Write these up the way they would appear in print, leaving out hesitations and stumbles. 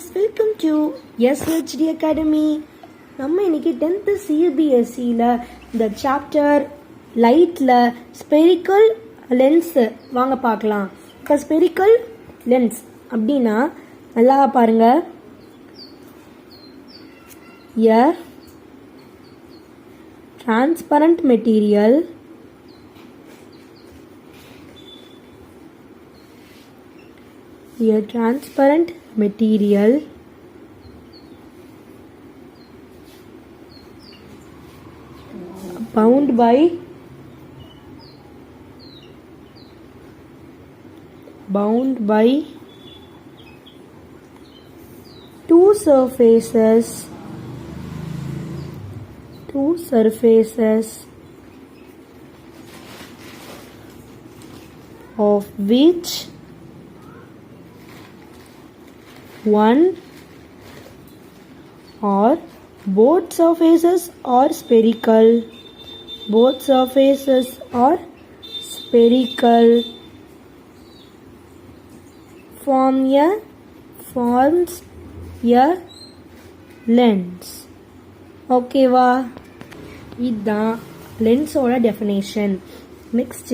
students, welcome to SHD Academy. நம்ம இன்னைக்கு 10th CBSEல இந்த சாப்டர் லைட்ல ஸ்பெரிக்கல் லென்ஸ் வாங்க பார்க்கலாம். இப்போ ஸ்பெரிக்கல் லென்ஸ் அப்படின்னா நல்லா பாருங்க. A transparent material bound by two surfaces of which one or both surfaces are spherical. Forms a lens. ஓகேவா? இதுதான் லென்ஸோட டெஃபினேஷன். நெக்ஸ்ட்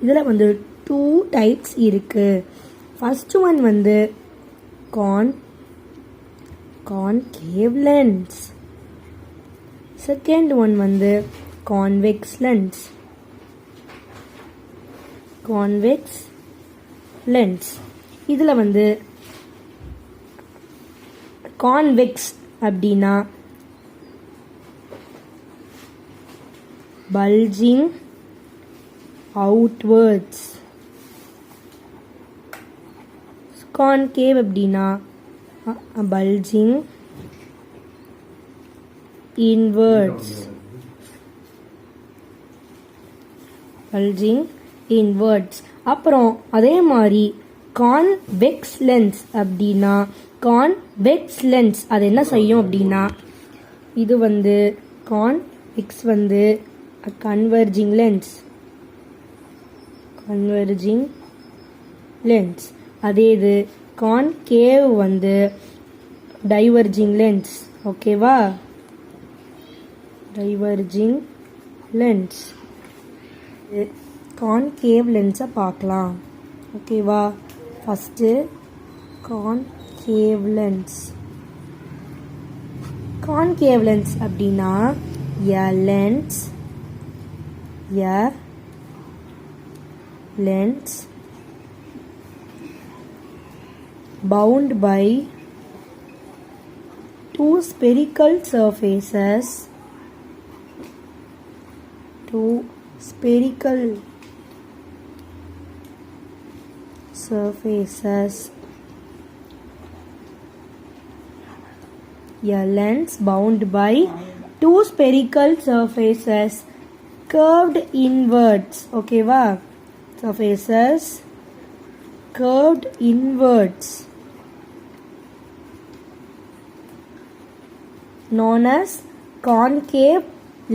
இதில் வந்து 2 டைப்ஸ் இருக்கு. ஃபர்ஸ்ட் ஒன் வந்து concave lens. செகண்ட் ஒன் வந்து convex lens. இதில் வந்து கான்வெக்ஸ் அப்படின்னா bulging outwards. concave அப்படின்னா bulging inwards. அப்புறம் அதே மாதிரி கான்வெக்ஸ் லென்ஸ் அப்படின்னா அது என்ன செய்யும் அப்படின்னா இது வந்து கான்வெக்ஸ் வந்து கன்வர்ஜிங் லென்ஸ். அதே இது கான்கேவ் வந்து டைவர்ஜிங் லென்ஸ். ஓகேவா? Diverging lens. கான்கேவ் லென்ஸை பார்க்கலாம். ஓகேவா? ஃபஸ்ட்டு கான்கேவ் லென்ஸ் அப்படின்னா a lens bound by two spherical surfaces a lens bound by two spherical surfaces curved inwards. ஓகேவா? surfaces curved inwards known as concave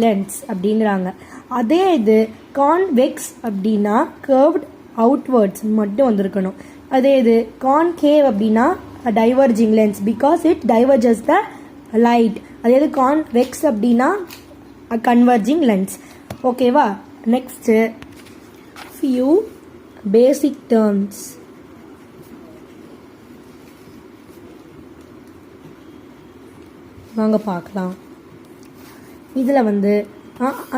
lens அப்படிங்கிறாங்க. அதே இது convex அப்படின்னா curved outwards மட்டும் வந்திருக்கணும். அதே இது கான்கேவ் அப்படின்னா diverging lens because it diverges the light. அதே இது கான்வெக்ஸ் அப்படின்னா கன்வர்ஜிங் லென்ஸ். ஓகேவா? Next few basic terms. வாங்க பார்க்கலாம். இதில் வந்து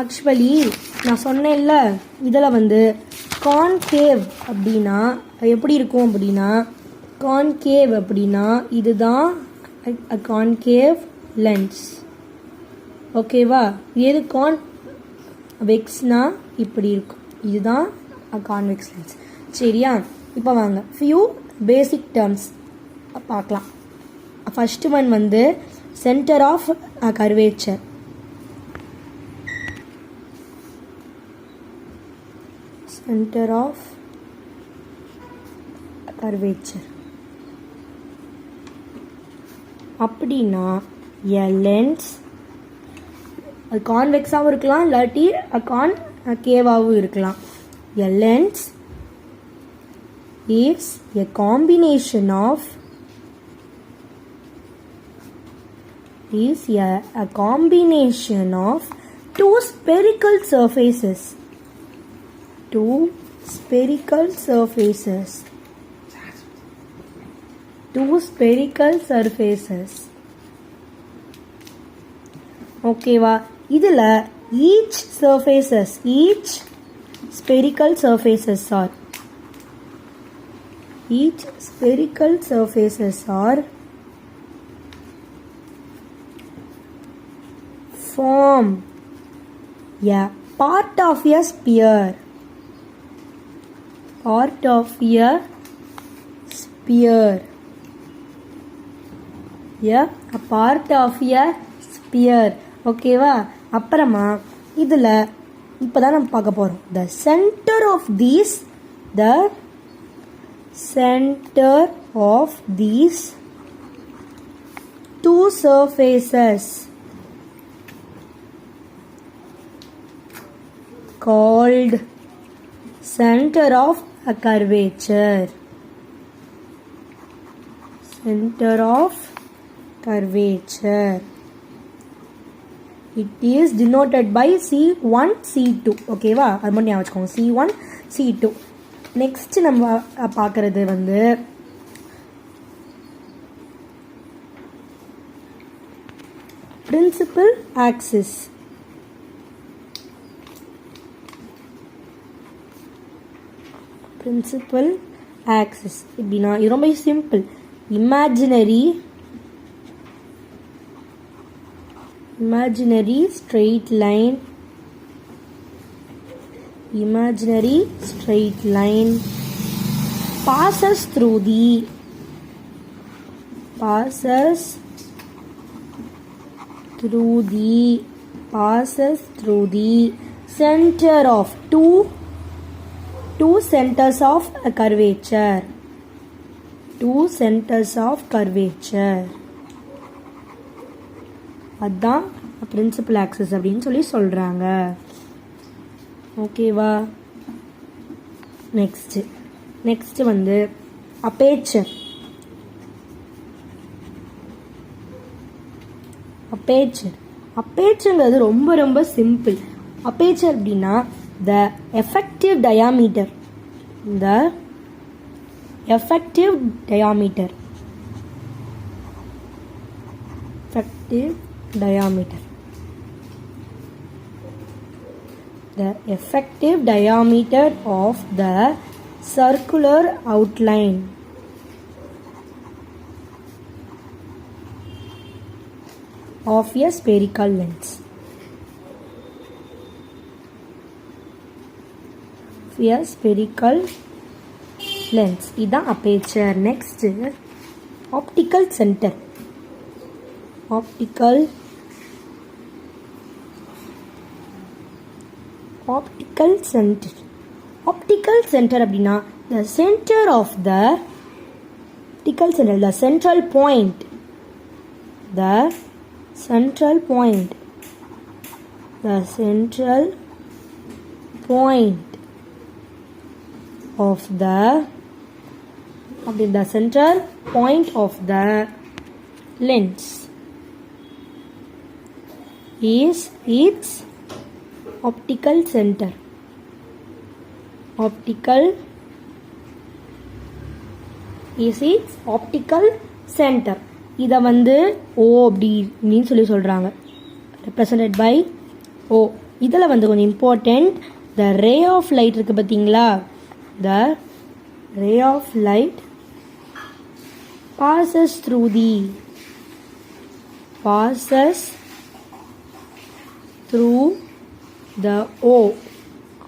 ஆக்சுவலி நான் சொன்னேன்ல, இதில் வந்து கான்கேவ் அப்படின்னா எப்படி இருக்கும் அப்படின்னா கான்கேவ் அப்படின்னா இதுதான் கான்கேவ் லென்ஸ். ஓகேவா? எது கான்வெக்ஸ்னா இப்படி இருக்கும். இதுதான் கான்வெக்ஸ் லென்ஸ். சரியா? இப்போ வாங்க ஃபியூ பேசிக் டேர்ம்ஸ் பார்க்கலாம். ஃபர்ஸ்ட் ஒன் வந்து சென்டர் ஆஃப் கர்வேச்சர். அப்படின்னா a lens அது கான்வெக்ஸாகவும் இருக்கலாம், இல்லாட்டி கான்கேவாகவும் இருக்கலாம். A lens is a combination of is a combination of two spherical surfaces. Two spherical surfaces. Two spherical surfaces. ஓகேவா? இதில் each spherical surfaces are form a part of a sphere. A part of a sphere. ஓகேவா? அப்புறமா இதில் இப்போ தான் நம்ம பார்க்க போகிறோம். The center of these two surfaces called center of a curvature. It is denoted by C1, C2. ஓகேவா? அது மட்டும் ஞாபகம் வச்சுக்கோங்க. C1, C2. நெக்ஸ்ட் நம்ம பார்க்கறது வந்து principal axis. இப்படின்னா இது ரொம்ப simple. imaginary straight line passes through the center of two centers of a curvature. அதுதான் பிரின்சிபல் ஆக்சிஸ் அப்படின்னு சொல்லி சொல்கிறாங்க. ஓகேவா? நெக்ஸ்ட் வந்து அப்பேச்சர். அப்பேச்சர்ங்கிறது ரொம்ப ரொம்ப சிம்பிள். அப்பேச்சர் அப்படின்னா த effective diameter. The effective diameter of the circular outline of a spherical lens. இதான் aperture. Next optical centre. Optical centre அப்படின்னா the center of the optical center, the central point of the central point of the lens is its optical center. இதை வந்து O அப்படின்னு சொல்லி சொல்கிறாங்க. represented by O. இதில் வந்து கொஞ்சம் important, the ray of light இருக்குது பார்த்தீங்களா? The ray of light passes through the O.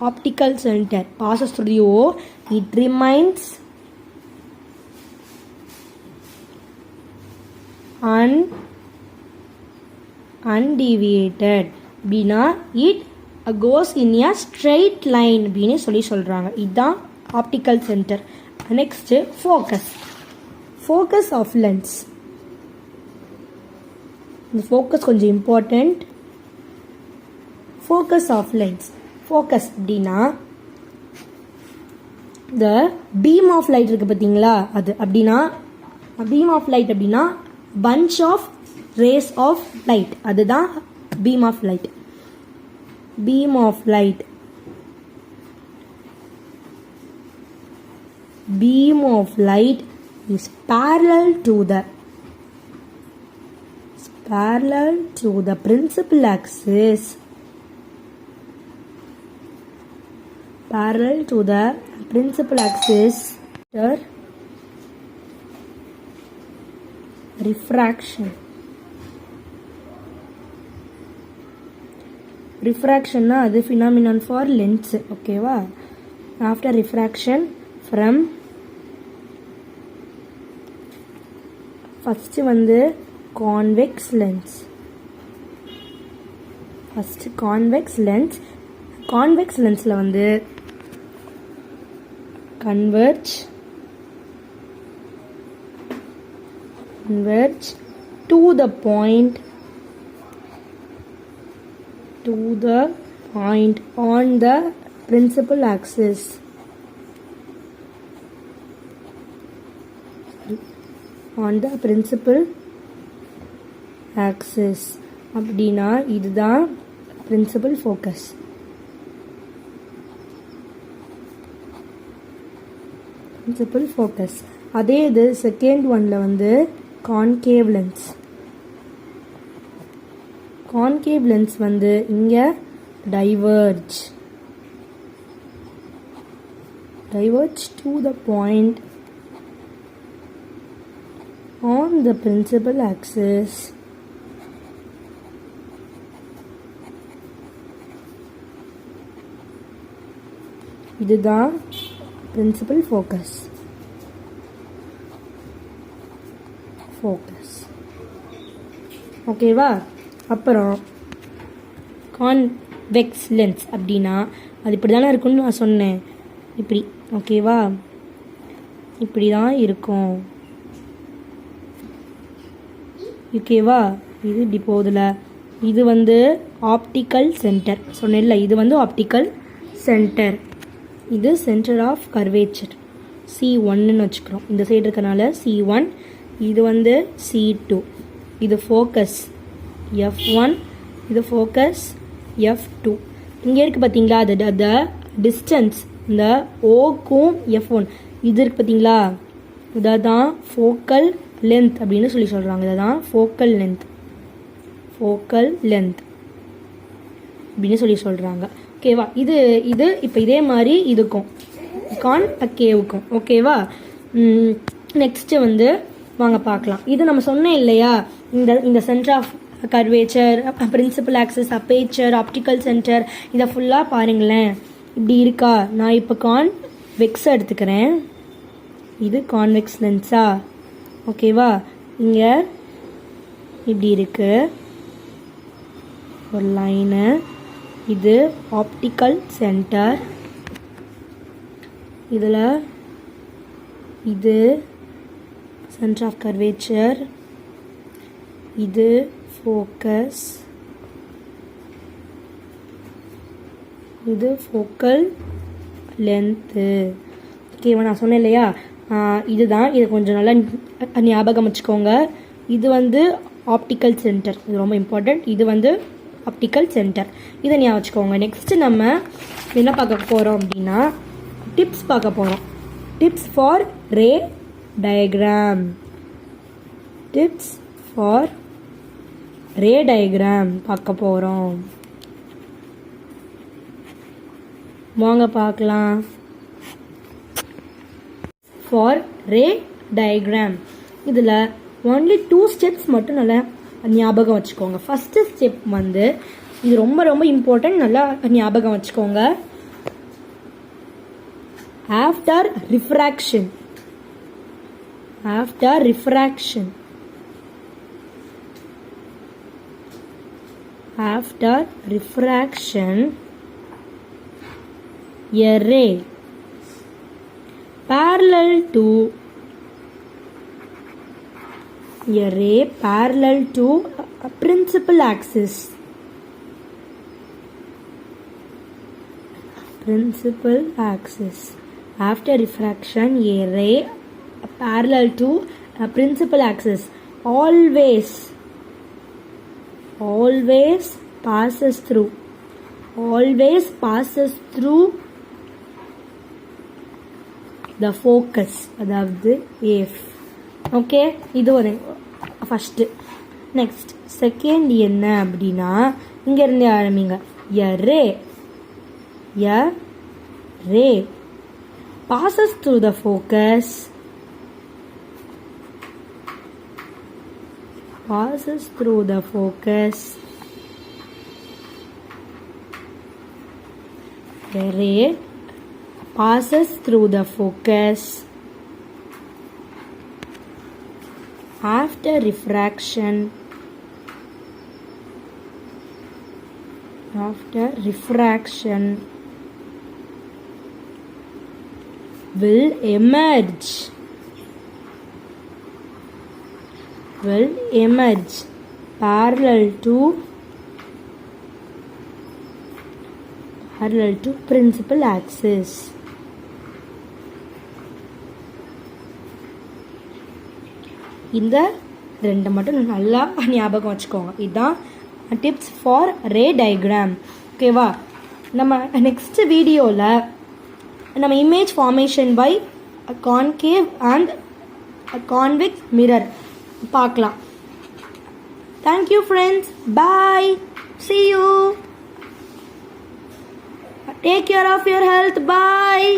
Optical center passes through the O. It remains undeviated. அப்படின்னா it goes in a straight line அப்படின்னு சொல்லி சொல்கிறாங்க. இதுதான் optical centre. Next focus of lens. இந்த focus கொஞ்சம் important. Focus of lens. Focus அப்படின்னா இந்த beam of light இருக்குது பார்த்தீங்களா? அது அப்படின்னா பீம் ஆஃப் லைட் அப்படின்னா bunch of rays of light. அதுதான் beam of light. Beam of light. Beam of light is parallel to the principal axis. Parallel to the principal axis. Refraction. Refraction na adu phenomenon for lens. Okay va? After refraction from first வந்து convex lens. First convex lens. Convex lensல வந்து converge to the point on the principal axis. On the principal axis. அப்படின்னா இதுதான் principal focus. Principal focus. அதே இது second ஒன்ல வந்து concave lens. Concave lens வந்து இங்க diverge to the point on the principal axis. இதுதான் principal focus. ஓகேவா? அப்புறம் கான்வெக்ஸ் லென்ஸ் அப்படின்னா அது இப்படி தானே இருக்குன்னு நான் சொன்னேன். இப்படி ஓகேவா? இப்படி தான் இருக்கும். ஓகேவா? இது இப்படி போகுதுல. இது வந்து ஆப்டிக்கல் சென்டர் சொன்னேன்ல. இது வந்து ஆப்டிக்கல் சென்டர். இது சென்டர் ஆஃப் கர்வேச்சர் C1ன்னு வச்சுக்கிறோம். இந்த சைடு இருக்கனால C1. இது வந்து C2. இது ஃபோக்கஸ் F1. இது ஃபோக்கஸ் F2. இங்கே இருக்குது பார்த்தீங்களா? அது டிஸ்டன்ஸ் இந்த ஓக்கும் F1 இது இருக்குது பார்த்தீங்களா? இதான் ஃபோக்கல் லென்த் அப்படின்னு சொல்கிறாங்க. இதான் ஃபோக்கல் லென்த் அப்படின்னு சொல்கிறாங்க. ஓகேவா? இது இப்போ இதே மாதிரி இதுக்கும் கேவுக்கும். ஓகேவா? நெக்ஸ்ட்டு வந்து வாங்க பார்க்கலாம். இது நம்ம சொன்னேன் இல்லையா? இந்த centre of curvature, principal axis, aperture, optical centre, இதை ஃபுல்லாக பாருங்களேன். இப்படி இருக்கா? நான் இப்போ கான்வெக்ஸை எடுத்துக்கிறேன். இது கான்வெக்ஸ் லென்ஸா? ஓகேவா? இங்கே இப்படி இருக்கு ஒரு லைனு. இது ஆப்டிக்கல் சென்டர். இதில் இது சென்டர் ஆஃப் கர்வேச்சர். இது ஃபோக்கஸ். இது ஃபோக்கல் லென்த்து. ஓகேவா? நான் சொன்னேன் இல்லையா? இதுதான். இது கொஞ்சம் நல்லா ஞாபகம் வச்சுக்கோங்க. இது வந்து ஆப்டிக்கல் சென்டர். இது ரொம்ப இம்பார்ட்டண்ட். இது வந்து ஆப்டிக்கல் சென்டர். இதை ஞாபகம் வச்சுக்கோங்க. நெக்ஸ்ட்டு நம்ம என்ன பார்க்க போகிறோம் அப்படின்னா டிப்ஸ் பார்க்க போகிறோம். Tips for ray diagram. Tips for ray diagram பார்க்க போகிறோம். வாங்க பார்க்கலாம். ஃபார் ரே டயக்ராம் இதில் ஒன்லி 2 ஸ்டெப்ஸ் மட்டும் நல்லா ஞாபகம் வச்சுக்கோங்க. ஃபஸ்ட்டு ஸ்டெப் வந்து இது ரொம்ப ரொம்ப இம்பார்ட்டன்ட். நல்லா ஞாபகம் வச்சுக்கோங்க. After refraction a ray parallel to a principal axis. After refraction, a ray parallel to a principal axis always always passes through, always passes through the focus, அதாவது if. ஓகே, இது ஒரு ஃபஸ்ட்டு. நெக்ஸ்ட் செகண்ட் என்ன அப்படின்னா, இங்கேருந்து ஆரம்பிங்க. a ray passes through the focus, passes through the focus. A ray passes through the focus after refraction. After refraction will emerge, will emerge parallel to principal axis. இந்த ரெண்டு மட்டும் நல்லா ஞாபகம் வச்சுக்கோங்க. இதுதான் டிப்ஸ் ஃபார் ரே டயக்ராம். ஓகேவா? நம்ம next வீடியோவில் நம்ம image formation by concave and convex mirror பார்க்கலாம். Thank you friends. Bye. See you. Take care of your health. Bye.